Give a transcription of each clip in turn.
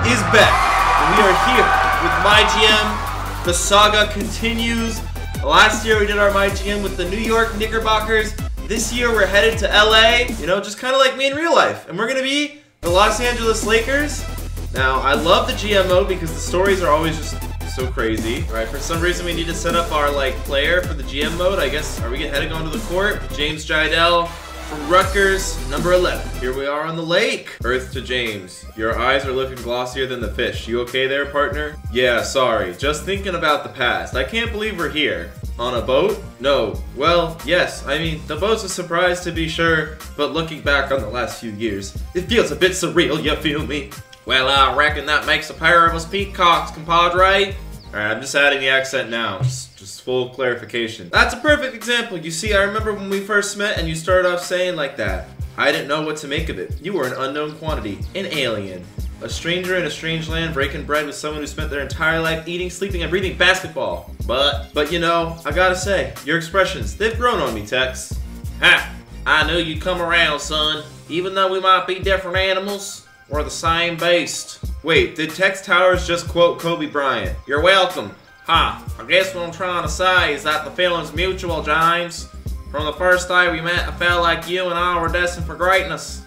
is back. And we are here with MyGM. The saga continues. Last year we did our MyGM with the New York Knickerbockers. This year we're headed to LA, you know, just kind of like me in real life. And we're going to be the Los Angeles Lakers. Now, I love the GM mode because the stories are always just so crazy. Alright, for some reason we need to set up our, player for the GM mode. I guess, are we heading onto the court? James Jiedel from Rutgers, number 11. Here we are on the lake. Earth to James. Your eyes are looking glossier than the fish. You okay there, partner? Yeah, sorry. Just thinking about the past. I can't believe we're here. On a boat? No. Well, yes. I mean, the boat's a surprise to be sure, but looking back on the last few years, it feels a bit surreal, you feel me? Well, I reckon that makes a pair of us peacocks, compadre. Alright, I'm just adding the accent now. Just full clarification. That's a perfect example. You see, I remember when we first met and you started off saying like that. I didn't know what to make of it. You were an unknown quantity. An alien. A stranger in a strange land, breaking bread with someone who spent their entire life eating, sleeping, and breathing basketball. But you know, I gotta say, your expressions, they've grown on me, Tex. Ha! I knew you'd come around, son. Even though we might be different animals, we're the same beast. Wait, did Tex Towers just quote Kobe Bryant? You're welcome. I guess what I'm trying to say is that the feeling's mutual, James. From the first day we met, I felt like you and I were destined for greatness.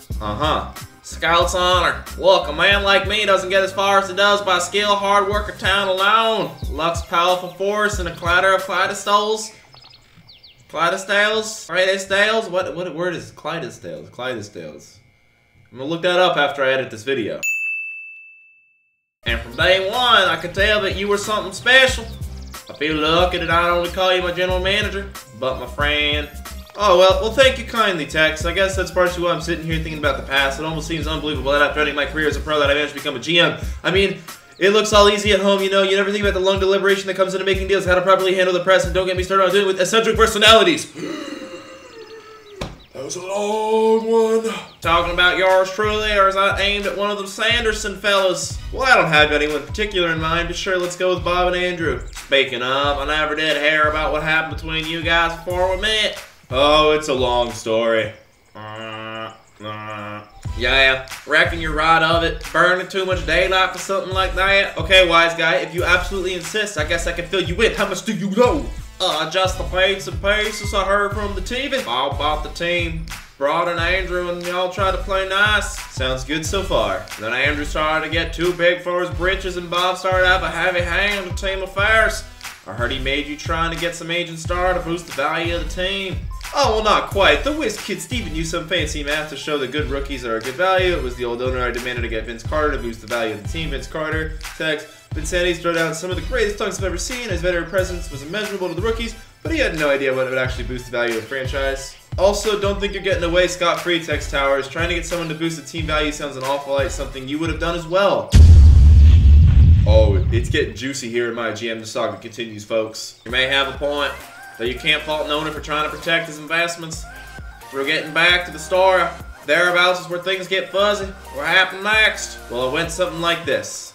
Scout's honor. Look, a man like me doesn't get as far as he does by skill, hard work, or talent alone. Luck's powerful force and a clatter of Clydesdales. Clydesdales? What word is Clydesdales? Clydesdales. I'm gonna look that up after I edit this video. And from day one, I could tell that you were something special. I feel lucky that I don't only call you my general manager, but my friend. Oh, well, thank you kindly, Tex. I guess that's partially why I'm sitting here thinking about the past. It almost seems unbelievable that after ending my career as a pro that I managed to become a GM. I mean, it looks all easy at home, you know. You never think about the long deliberation that comes into making deals, how to properly handle the press, and don't get me started on doing it with eccentric personalities. That was a long one. Talking about yours truly, or is that aimed at one of them Sanderson fellas? Well, I don't have anyone particular in mind, but sure, let's go with Bob and Andrew. Speaking of, I never did hear about what happened between you guys before we met. Oh, it's a long story. Yeah, reckon you're right of it. Burning too much daylight for something like that? Okay, wise guy, if you absolutely insist, I guess I can fill you in. How much do you know? Just the bits and pieces I heard from the TV. All about the team. Broad and Andrew and y'all tried to play nice. Sounds good so far. Then Andrew started to get too big for his britches and Bob started to have a heavy hand in team affairs. I heard he made you trying to get some agent star to boost the value of the team. Oh, well, not quite. The whiz kid Steven used some fancy math to show that good rookies are a good value. It was the old owner I demanded to get Vince Carter to boost the value of the team. Vince Carter, Tex, Vincennes throw down some of the greatest dunks I've ever seen. His veteran presence was immeasurable to the rookies, but he had no idea what it would actually boost the value of the franchise. Also, don't think you're getting away scot-free, Tex Towers. Trying to get someone to boost the team value sounds an awful like something you would have done as well. Oh, it's getting juicy here in MyGM. The saga continues, folks. You may have a point, though you can't fault an owner for trying to protect his investments. We're getting back to the story. Thereabouts is where things get fuzzy. What happened next? Well, it went something like this.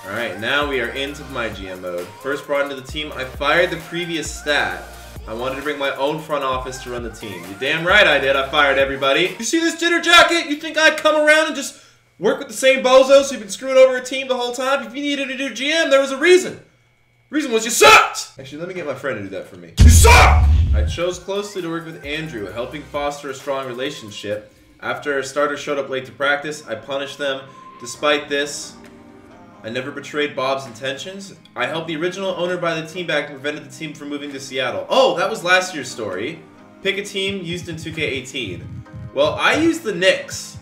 Alright, now we are into MyGM mode. First brought into the team, I fired the previous stat. I wanted to bring my own front office to run the team. You damn right I did. I fired everybody. You see this dinner jacket? You think I'd come around and just work with the same bozos who've been screwing over a team the whole time? If you needed to do GM, there was a reason. The reason was you sucked! Actually, let me get my friend to do that for me. You suck! I chose closely to work with Andrew, helping foster a strong relationship. After a starter showed up late to practice, I punished them. Despite this, I never betrayed Bob's intentions. I helped the original owner buy the team back and prevented the team from moving to Seattle. Oh, that was last year's story. Pick a team used in 2K18. Well, I used the Knicks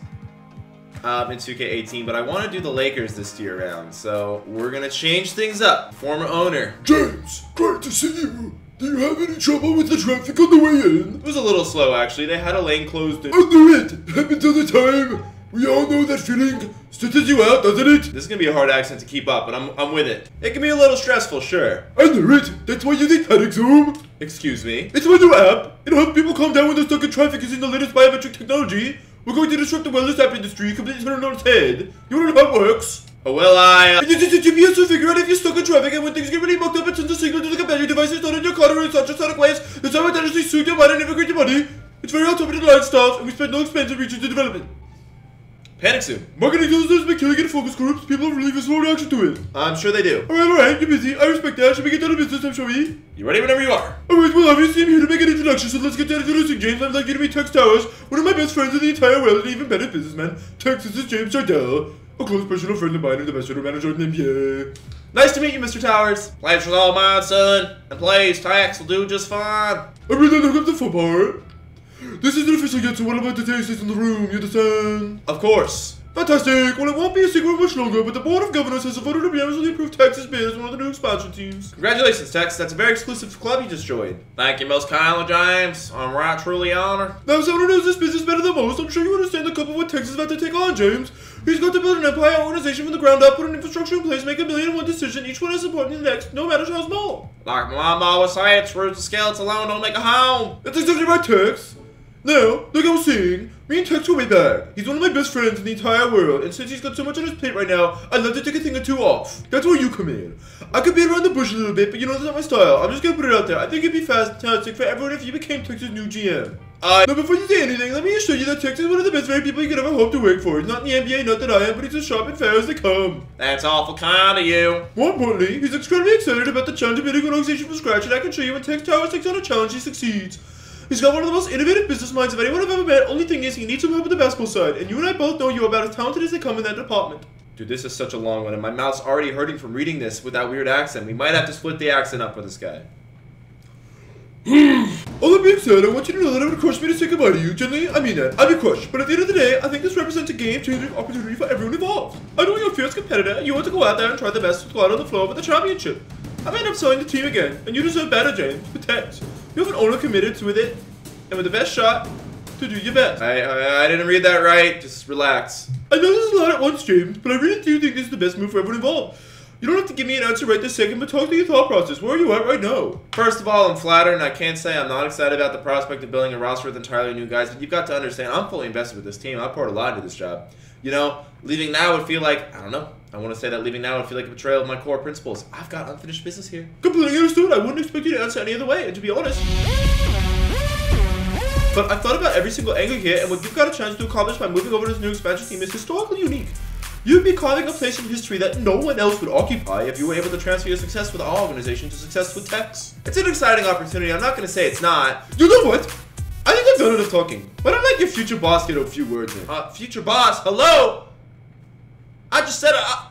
in 2K18, but I want to do the Lakers this year around, so we're going to change things up. Former owner. James, great to see you. Do you have any trouble with the traffic on the way in? It was a little slow, actually. They had a lane closed in. I knew it. Happens all the time. We all know that feeling. Stresses you out, doesn't it? This is going to be a hard accent to keep up, but I'm with it. It can be a little stressful, sure. I know it. That's why you need Panic Zoom. Excuse me? It's my new app. It'll help people calm down when they're stuck in traffic using the latest biometric technology. We're going to disrupt the wellness app industry, completely turn it on its head. You wanna know how it works? Oh, well, It uses the GPS to figure out if you're stuck in traffic, and when things get really mucked up, it sends a signal to the companion devices not in your car or in such a sonic waves. That's how it actually soothe your mind and never create your money. It's very automated line stuff, and we spend no expense in research and development. Panic soon. Marketing tells us there's been killing in focus groups. People have really visceral reaction to it. I'm sure they do. Alright, you're busy. I respect that. Should we get down to business time, shall we? You ready whenever you are. Alright, well obviously I'm here to make an introduction, so let's get down to introducing James. I'd like you to meet Tex Towers, one of my best friends in the entire world and even better businessman. Tex, this is James Jiedel, a close personal friend of mine and the best general manager in the NBA. Nice to meet you, Mr. Towers. Pleasure's all mine, son. And please, Tex will do just fine. I really look up the fun part. This isn't official yet, so what about the taste in the room, you understand? Of course. Fantastic! Well, it won't be a secret much longer, but the Board of Governors has voted to unanimously approve Texas bid as one of the new expansion teams. Congratulations, Tex. That's a very exclusive club you just joined. Thank you most kindly, James. I'm right truly honored. Now, if someone who knows this business better than most, I'm sure you understand the couple what Texas is about to take on, James. He's got to build an empire organization from the ground up, put an infrastructure in place, make a million and one decision, each one is important to the next, no matter how small. Like my mom always said, screws and skeleton alone don't make a home. That's exactly right, Tex. Now, like I was saying, me and Tex will be back. He's one of my best friends in the entire world, and since he's got so much on his plate right now, I'd love to take a thing or two off. That's where you come in. I could beat around the bush a little bit, but you know that's not my style. I'm just gonna put it out there. I think it'd be fantastic for everyone if you became Tex's new GM. Now before you say anything, let me assure you that Tex is one of the best very people you could ever hope to work for. He's not in the NBA, not that I am, but he's as sharp and fair as they come. That's awful kind of you. More importantly, he's incredibly excited about the challenge of building an organization from scratch, and I can show you when Tex Towers takes on a challenge, he succeeds. He's got one of the most innovative business minds of anyone I've ever met. Only thing is, he needs some help with the basketball side, and you and I both know you're about as talented as they come in that department. Dude, this is such a long one, and my mouth's already hurting from reading this with that weird accent. We might have to split the accent up for this guy. All that being said, I want you to know that it would crush me to say goodbye to you. Generally, I mean that. I'd be crushed. But at the end of the day, I think this represents a game-changing opportunity for everyone involved. I know you're a fierce competitor, and you want to go out there and try the best to go out on the floor with the championship. I may end up selling the team again, and you deserve better, James. Protect. You have an owner committed to it, and with the best shot to do your best. I didn't read that right. Just relax. I know this is a lot at once, James, but I really do think this is the best move for everyone involved. You don't have to give me an answer right this second, but talk through your thought process. Where are you at right now? First of all, I'm flattered, and I can't say I'm not excited about the prospect of building a roster with entirely new guys, but you've got to understand, I'm fully invested with this team. I poured a lot into this job. You know, leaving now would feel like, I don't know. I want to say that leaving now would feel like a betrayal of my core principles. I've got unfinished business here. Completely understood. I wouldn't expect you to answer any other way, and to be honest. But I've thought about every single angle here, and what you've got a chance to accomplish by moving over to this new expansion team is historically unique. You'd be carving a place in history that no one else would occupy if you were able to transfer your success with our organization to success with Tex. It's an exciting opportunity. I'm not going to say it's not. You know what? I think I've done enough talking. Why don't I let your future boss get a few words in? Future boss? Hello? I just said I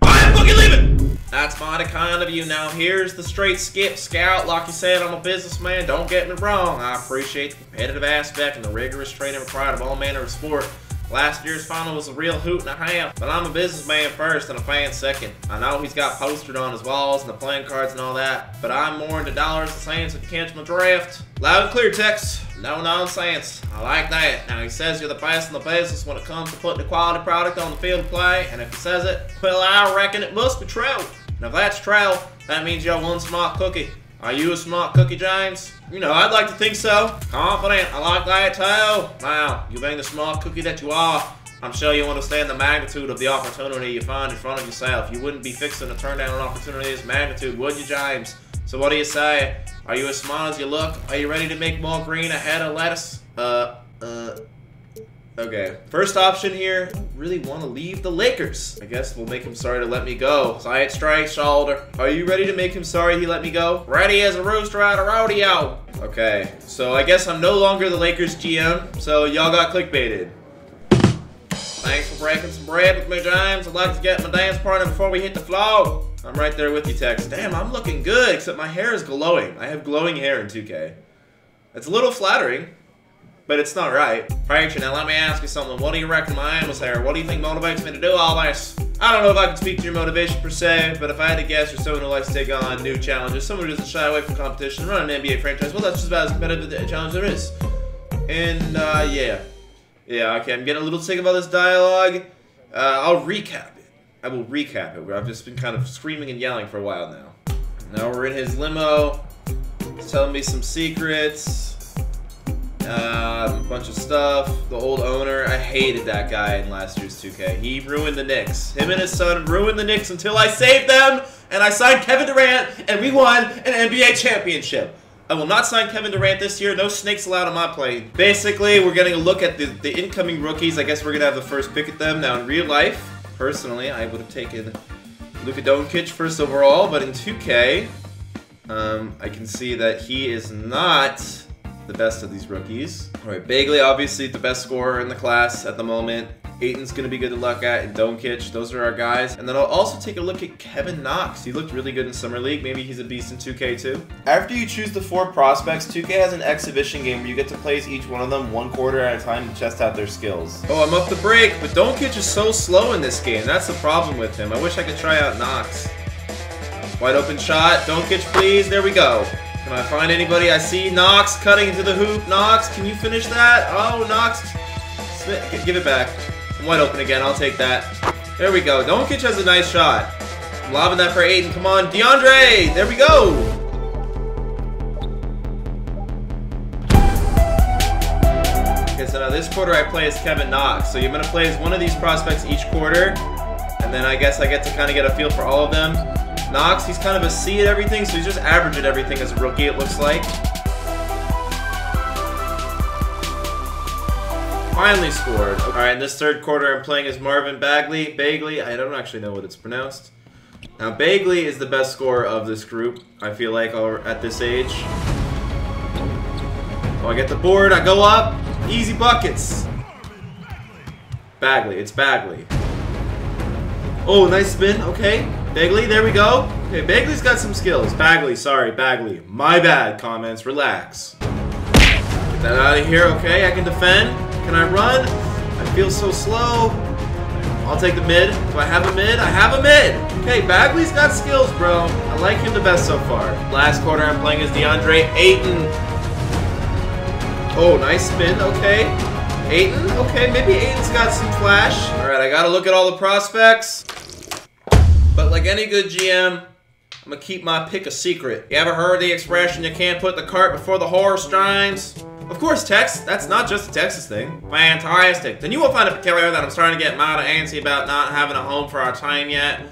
am fucking leaving! That's mighty kind of you. Now here's the straight skip scout. Like you said, I'm a businessman. Don't get me wrong. I appreciate the competitive aspect and the rigorous training required of all manner of sport. Last year's final was a real hoot and a half, but I'm a businessman first and a fan second. I know he's got postered on his walls and the playing cards and all that, but I'm more into dollars and cents if you catch my draft. Loud and clear, Tex. No nonsense. I like that. Now he says you're the best in the business when it comes to putting a quality product on the field of play, and if he says it, well, I reckon it must be true. And if that's true, that means you're one smart cookie. Are you a smart cookie, James? You know, I'd like to think so. Confident, I like that too. Now, you being the smart cookie that you are, I'm sure you understand the magnitude of the opportunity you find in front of yourself. You wouldn't be fixing to turn down an opportunity of this magnitude, would you, James? So what do you say? Are you as smart as you look? Are you ready to make more green ahead of lettuce? Okay. First option here, I really want to leave the Lakers. I guess we'll make him sorry to let me go. Side straight shoulder. Are you ready to make him sorry he let me go? Ready as a rooster at a rodeo. Okay, so I guess I'm no longer the Lakers GM, so y'all got clickbaited. Thanks for breaking some bread with me, James. I'd like to get my dance partner before we hit the floor. I'm right there with you, Tex. Damn, I'm looking good, except my hair is glowing. I have glowing hair in 2K. It's a little flattering, but it's not right. Frankly, now let me ask you something. What do you reckon my aim was there? What do you think motivates me to do all this? I don't know if I can speak to your motivation per se, but if I had to guess, you're someone who likes to take on new challenges, someone who doesn't shy away from competition, run an NBA franchise. Well, that's just about as competitive a challenge there is. And, yeah. Yeah, okay, I'm getting a little sick of all this dialogue. I'll recap it. I will recap it, where I've just been kind of screaming and yelling for a while now. Now we're in his limo. He's telling me some secrets. A bunch of stuff. The old owner, I hated that guy in last year's 2K. He ruined the Knicks. Him and his son ruined the Knicks until I saved them, and I signed Kevin Durant, and we won an NBA championship. I will not sign Kevin Durant this year. No snakes allowed on my plane. Basically, we're getting a look at the incoming rookies. I guess we're going to have the first pick at them. Now, in real life, personally, I would have taken Luka Doncic first overall, but in 2K, I can see that he is not the best of these rookies. All right, Bagley, obviously the best scorer in the class at the moment. Ayton's going to be good to look at, and Doncic. Those are our guys. And then I'll also take a look at Kevin Knox. He looked really good in Summer League. Maybe he's a beast in 2K too. After you choose the 4 prospects, 2K has an exhibition game where you get to place each one of them 1 quarter at a time to test out their skills. Oh, I'm up the break, but Doncic is so slow in this game. That's the problem with him. I wish I could try out Knox. Wide open shot. Doncic, please. There we go. Can I find anybody? I see Knox cutting into the hoop. Knox, can you finish that? Oh, Knox. Give it back. I'm wide open again. I'll take that. There we go. Doncic has a nice shot. I'm lobbing that for Ayton. Come on, DeAndre. There we go. Okay, so now this quarter I play as Kevin Knox. So you're going to play as one of these prospects each quarter. And then I guess I get to kind of get a feel for all of them. Knox, he's kind of a C at everything, so he's just average at everything as a rookie, it looks like. Finally scored. Alright, in this third quarter, I'm playing as Marvin Bagley. Bagley, I don't actually know what it's pronounced. Now, Bagley is the best scorer of this group, I feel like, at this age. Oh, I get the board, I go up. Easy buckets. Bagley, it's Bagley. Oh, nice spin, okay. Bagley, there we go. Okay, Bagley's got some skills. Bagley, sorry, Bagley. My bad, comments, relax. Get that out of here, okay, I can defend. Can I run? I feel so slow. I'll take the mid. Do I have a mid? I have a mid! Okay, Bagley's got skills, bro. I like him the best so far. Last quarter, I'm playing as DeAndre Ayton. Oh, nice spin, okay. Ayton, okay, maybe Ayton's got some flash. Alright, I gotta look at all the prospects. But like any good GM, I'm gonna keep my pick a secret. You ever heard the expression, you can't put the cart before the horse shines? Of course, Tex, that's not just a Texas thing. Fantastic. Then you will find it peculiar that I'm starting to get mild and antsy about not having a home for our team yet.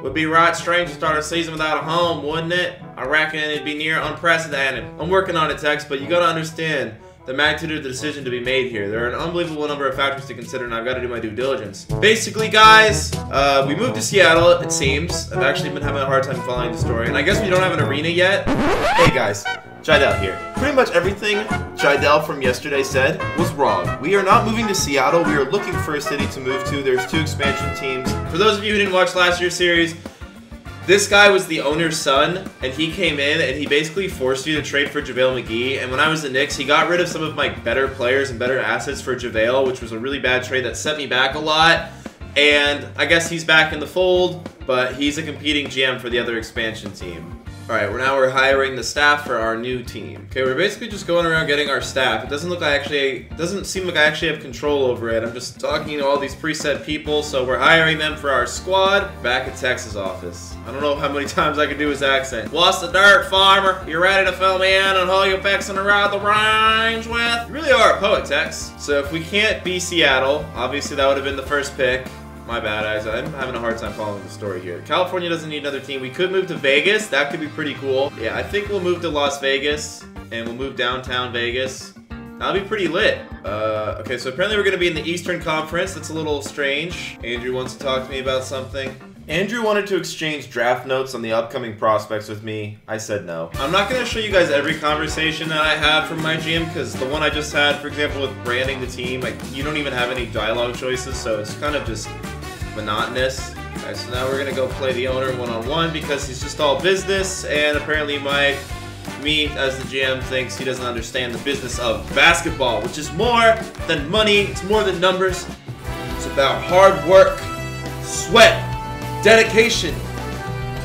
Would be right strange to start a season without a home, wouldn't it? I reckon it'd be near unprecedented. I'm working on it, Tex, but you gotta understand the magnitude of the decision to be made here. There are an unbelievable number of factors to consider, and I've got to do my due diligence. Basically, guys, we moved to Seattle, it seems. I've actually been having a hard time following the story, and I guess we don't have an arena yet. Hey, guys. Jiedel here. Pretty much everything Jiedel from yesterday said was wrong. We are not moving to Seattle. We are looking for a city to move to. There's 2 expansion teams. For those of you who didn't watch last year's series, this guy was the owner's son, and he came in and he basically forced you to trade for JaVale McGee. And when I was the Knicks, he got rid of some of my better players and better assets for JaVale, which was a really bad trade that set me back a lot. And I guess he's back in the fold, but he's a competing GM for the other expansion team. Alright, we're hiring the staff for our new team. Okay, we're basically just going around getting our staff. It doesn't seem like I actually have control over it. I'm just talking to all these preset people, so we're hiring them for our squad back at Tex's office. I don't know how many times I can do his accent. What's the dirt, farmer? You ready to fill me in on who you're fixing to ride the range with? You really are a poet, Tex. So if we can't be Seattle, obviously that would have been the first pick. My bad, I'm having a hard time following the story here. California doesn't need another team. We could move to Vegas. That could be pretty cool. Yeah, I think we'll move to Las Vegas, and we'll move downtown Vegas. That'll be pretty lit. Okay, so apparently we're going to be in the Eastern Conference. That's a little strange. Andrew wants to talk to me about something. Andrew wanted to exchange draft notes on the upcoming prospects with me. I said no. I'm not going to show you guys every conversation that I have from MyGM, because the one I just had, for example, with branding the team, you don't even have any dialogue choices, so it's kind of just monotonous. Alright, so now we're gonna go play the owner one-on-one because he's just all business, and apparently me as the GM thinks he doesn't understand the business of basketball, which is more than money, it's more than numbers. It's about hard work, sweat, dedication.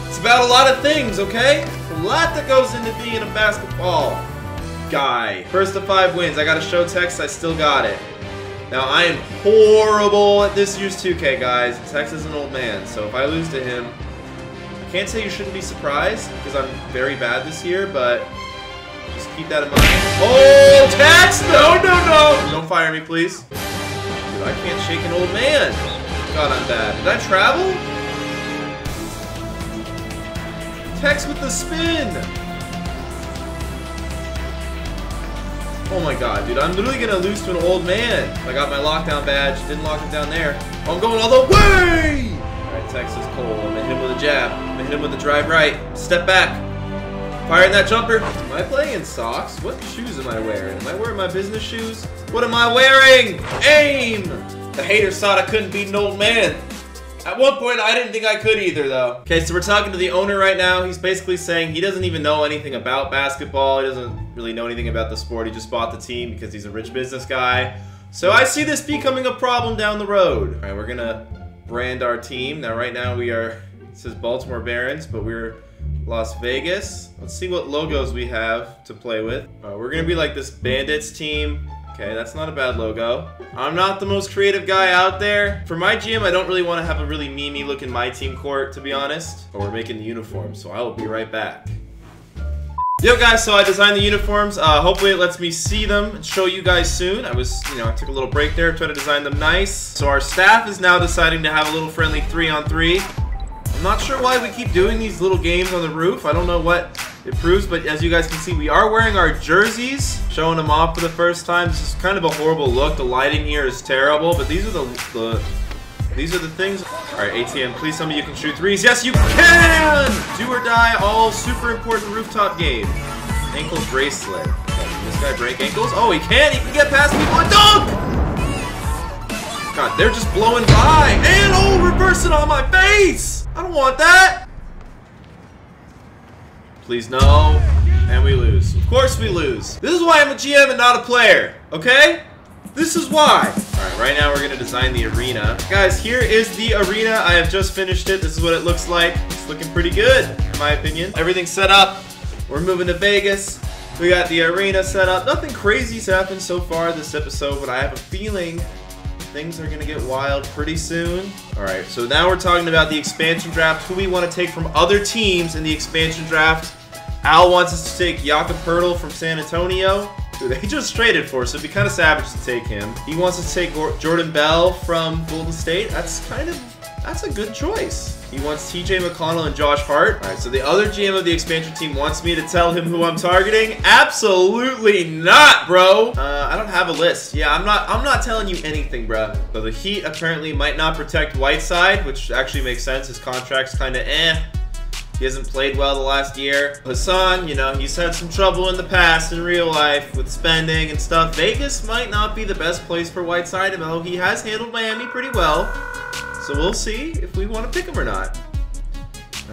It's about a lot of things, okay? A lot that goes into being a basketball guy. First of 5 wins. I gotta show Tex I still got it. Now, I am horrible at this year's 2K, guys. Tex is an old man, so if I lose to him, I can't say you shouldn't be surprised, because I'm very bad this year, but just keep that in mind. Oh, Tex! No, no, no! Don't fire me, please. Dude, I can't shake an old man. God, I'm bad. Did I travel? Tex with the spin! Oh my god, dude, I'm literally gonna lose to an old man. I got my lockdown badge, didn't lock it down there. I'm going all the way! Alright, Texas Cole, I'm gonna hit him with a jab. I'm gonna hit him with the drive right. Step back. Firing that jumper. Am I playing in socks? What shoes am I wearing? Am I wearing my business shoes? What am I wearing? Aim! The haters thought I couldn't beat an old man. At one point, I didn't think I could either, though. Okay, so we're talking to the owner right now. He's basically saying he doesn't even know anything about basketball. He doesn't really know anything about the sport. He just bought the team because he's a rich business guy. So I see this becoming a problem down the road. All right, we're gonna brand our team. Now, right now we are, it says Baltimore Barons, but we're Las Vegas. Let's see what logos we have to play with. We're gonna be like this Bandits team. Okay, that's not a bad logo. I'm not the most creative guy out there. For my GM, I don't really want to have a really memey looking My Team court, to be honest. But we're making the uniforms, so I will be right back. Yo guys, so I designed the uniforms. Hopefully it lets me see them and show you guys soon. I took a little break there, tried to design them nice. So our staff is now deciding to have a little friendly 3-on-3. I'm not sure why we keep doing these little games on the roof. I don't know what it proves, but as you guys can see, we are wearing our jerseys, showing them off for the first time. This is kind of a horrible look. The lighting here is terrible, but these are the things. All right, ATM, please tell me you can shoot threes. Yes, you can! Do or die, all super important rooftop game. Ankle bracelet. Can this guy break ankles? Oh, he can! He can get past people and dunk! God, they're just blowing by. And oh, reverse it on my face! I don't want that! Please no. And we lose. Of course we lose. This is why I'm a GM and not a player. Okay? This is why. Alright, right now we're going to design the arena. Guys, here is the arena. I have just finished it. This is what it looks like. It's looking pretty good, in my opinion. Everything's set up. We're moving to Vegas. We got the arena set up. Nothing crazy's happened so far this episode, but I have a feeling things are going to get wild pretty soon. Alright, so now we're talking about the expansion draft, who we want to take from other teams in the expansion draft. Al wants us to take Jakob Poeltl from San Antonio, who they just traded for, so it'd be kind of savage to take him. He wants us to take Jordan Bell from Golden State. That's a good choice. He wants TJ McConnell and Josh Hart. Alright, so the other GM of the expansion team wants me to tell him who I'm targeting. Absolutely not, bro. I don't have a list. Yeah, I'm not telling you anything, bro. So the Heat apparently might not protect Whiteside, which actually makes sense. His contract's kind of eh. He hasn't played well the last year. Hassan, you know, he's had some trouble in the past in real life with spending and stuff. Vegas might not be the best place for Whiteside, though he has handled Miami pretty well. So we'll see if we want to pick him or not.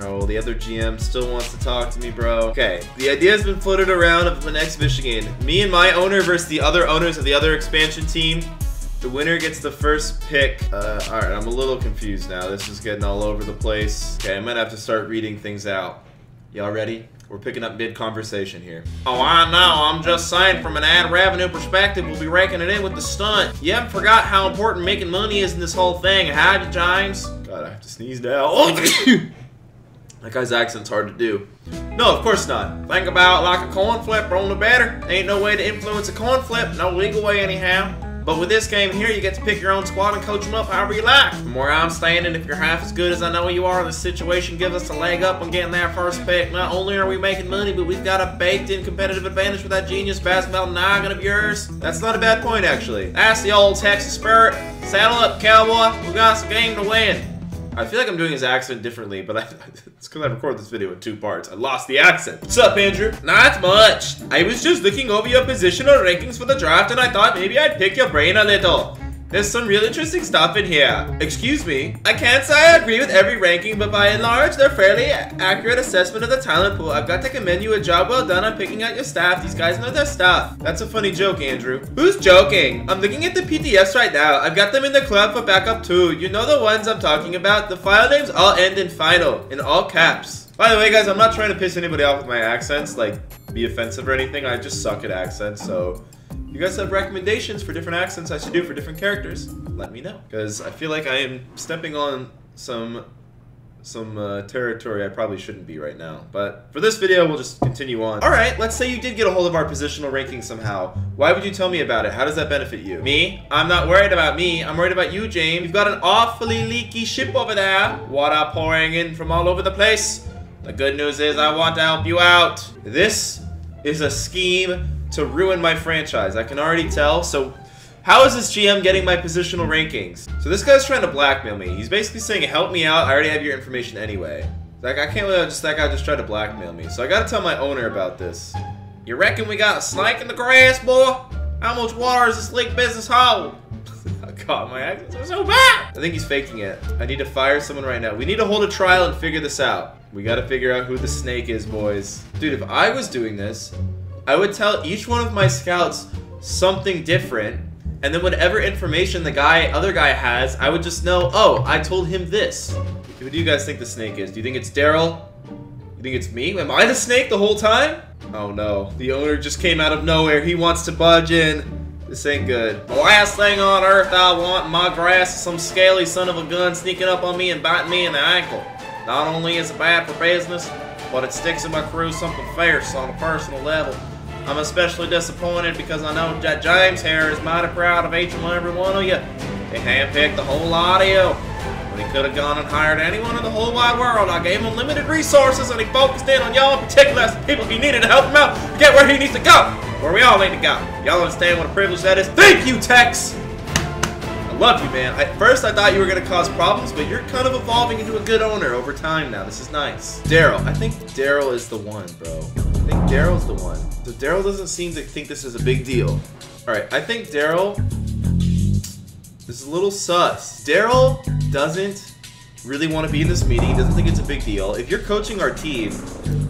Oh, the other GM still wants to talk to me, bro. Okay, the idea has been floated around of the next Michigan. Me and my owner versus the other owners of the other expansion team. The winner gets the first pick. Alright, I'm a little confused now. This is getting all over the place. Okay, I might have to start reading things out. Y'all ready? We're picking up mid-conversation here. Oh, I know. I'm just saying from an ad revenue perspective, we'll be raking it in with the stunt. You haven't forgot how important making money is in this whole thing, have you, James? God, I have to sneeze now. That guy's accent's hard to do. No, of course not. Think about like a coin flip, only better. Ain't no way to influence a coin flip. No legal way anyhow. But with this game here, you get to pick your own squad and coach them up however you like. From where I'm standing, if you're half as good as I know you are, this situation gives us a leg up on getting that first pick. Not only are we making money, but we've got a baked-in competitive advantage with that genius basketball noggin of yours. That's not a bad point, actually. That's the old Texas spirit. Saddle up, cowboy. We got some game to win. I feel like I'm doing his accent differently, but it's because I recorded this video in 2 parts. I lost the accent. What's up, Andrew? Not much. I was just looking over your positional rankings for the draft, and I thought maybe I'd pick your brain a little. There's some real interesting stuff in here. Excuse me. I can't say I agree with every ranking, but by and large, they're fairly accurate assessment of the talent pool. I've got to commend you. A job well done on picking out your staff. These guys know their stuff. That's a funny joke, Andrew. Who's joking? I'm looking at the PDFs right now. I've got them in the club for backup too. You know the ones I'm talking about. The file names all end in final, in all caps. By the way, guys, I'm not trying to piss anybody off with my accents, like be offensive or anything. I just suck at accents, so you guys have recommendations for different accents I should do for different characters, let me know. Because I feel like I am stepping on some territory I probably shouldn't be right now. But for this video, we'll just continue on. Alright, let's say you did get a hold of our positional ranking somehow. Why would you tell me about it? How does that benefit you? Me? I'm not worried about me. I'm worried about you, James. You've got an awfully leaky ship over there. Water pouring in from all over the place. The good news is I want to help you out. This is a scheme to ruin my franchise. I can already tell. So how is this GM getting my positional rankings? So this guy's trying to blackmail me. He's basically saying, help me out. I already have your information anyway. Like, I can't believe that guy just tried to blackmail me. So I gotta tell my owner about this. You reckon we got a snake in the grass, boy? How much water is this leak business hold? God, my accents are so bad! I think he's faking it. I need to fire someone right now. We need to hold a trial and figure this out. We gotta figure out who the snake is, boys. Dude, if I was doing this, I would tell each one of my scouts something different, and then whatever information the other guy has, I would just know, oh, I told him this. Who do you guys think the snake is? Do you think it's Daryl? You think it's me? Am I the snake the whole time? Oh no, the owner just came out of nowhere. He wants to budge in. This ain't good. The last thing on earth I want in my grass is some scaly son of a gun sneaking up on me and biting me in the ankle. Not only is it bad for business, but it sticks in my crew something fierce on a personal level. I'm especially disappointed because I know that James here is mighty proud of each and every one of you. He handpicked the whole lot of you. When he could have gone and hired anyone in the whole wide world, I gave him unlimited resources and he focused in on y'all in particular as the people he needed to help him out to get where he needs to go. Where we all need to go. Y'all understand what a privilege that is? Thank you, Tex! I love you, man. At first, I thought you were going to cause problems, but you're kind of evolving into a good owner over time now. This is nice. Daryl. I think Daryl is the one, bro. I think Daryl's the one. So Daryl doesn't seem to think this is a big deal. Alright, I think Daryl... This is a little sus. Daryl doesn't really want to be in this meeting. He doesn't think it's a big deal. If you're coaching our team,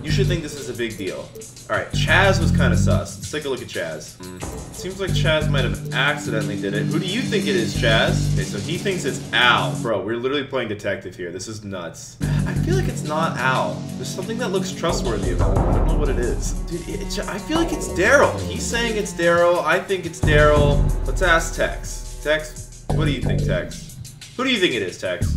you should think this is a big deal. Alright, Chaz was kind of sus. Let's take a look at Chaz. It seems like Chaz might have accidentally did it. Who do you think it is, Chaz? Okay, so he thinks it's Al. Bro, we're literally playing detective here. This is nuts. I feel like it's not Al. There's something that looks trustworthy about him. I don't know what it is. Dude, I feel like it's Daryl. He's saying it's Daryl. I think it's Daryl. Let's ask Tex. Tex, what do you think, Tex? Who do you think it is, Tex?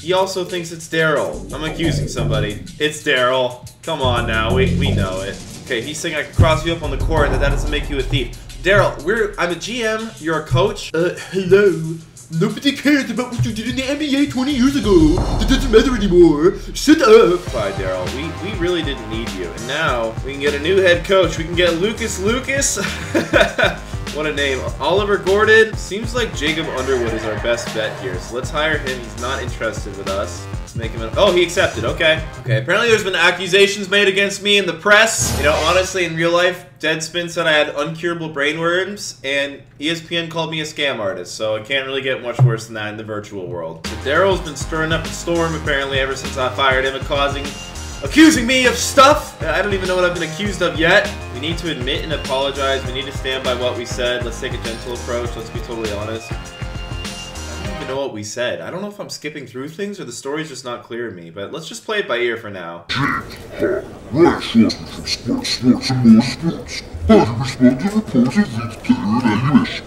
He also thinks it's Daryl. I'm accusing somebody. It's Daryl. Come on now, we know it. Okay, he's saying I can cross you up on the court and that doesn't make you a thief. Daryl, I'm a GM, you're a coach. Hello. Nobody cares about what you did in the NBA 20 years ago. That doesn't matter anymore. Shut up. Bye, Daryl. We really didn't need you. And now, we can get a new head coach. We can get Lucas. What a name. Oliver Gordon. Seems like Jacob Underwood is our best bet here. So let's hire him. He's not interested with us. Let's make him oh, he accepted. Okay. Okay, apparently there's been accusations made against me in the press. You know, honestly, in real life, Deadspin said I had uncurable brainworms, and ESPN called me a scam artist, so it can't really get much worse than that in the virtual world. But Daryl's been stirring up a storm, apparently, ever since I fired him and accusing me of stuff. I don't even know what I've been accused of yet. We need to admit and apologize. We need to stand by what we said. Let's take a gentle approach. Let's be totally honest. I don't even know what we said. I don't know if I'm skipping through things or the story's just not clear to me, but let's just play it by ear for now. Right sources from sports, and more sports. How to respond to reports of each player evaluation.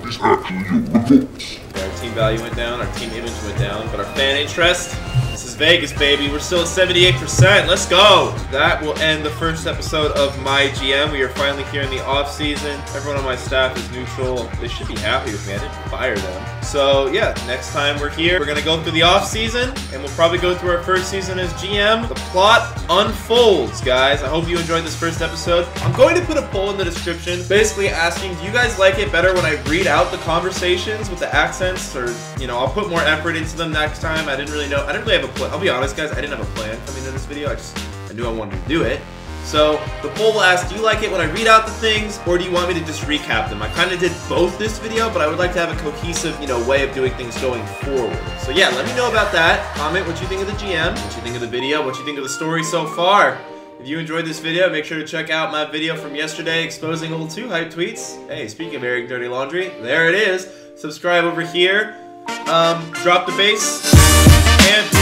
First of all, are these actually your reports? Our team value went down, our team image went down, but our fan interest, this is Vegas, baby. We're still at 78%. Let's go. That will end the first episode of MyGM. We are finally here in the off-season. Everyone on my staff is neutral. They should be happy with me. I didn't fire them. So, yeah, next time we're here, we're going to go through the off-season, and we'll probably go through our first season as GM. The plot unfolds, guys. I hope you enjoyed this first episode. I'm going to put a poll in the description basically asking, do you guys like it better when I read out the conversations with the accents? Or, you know, I'll put more effort into them next time. I didn't really know. I didn't really have a plan. I'll be honest, guys. I didn't have a plan coming into this video. I knew I wanted to do it. So the poll will ask, do you like it when I read out the things, or do you want me to just recap them? I kind of did both this video, but I would like to have a cohesive, you know, way of doing things going forward. So yeah, let me know about that. Comment what you think of the GM, what you think of the video, what you think of the story so far. If you enjoyed this video, make sure to check out my video from yesterday exposing old 2 hype tweets. Hey, speaking of airing dirty laundry, there it is. Subscribe over here. Drop the bass, and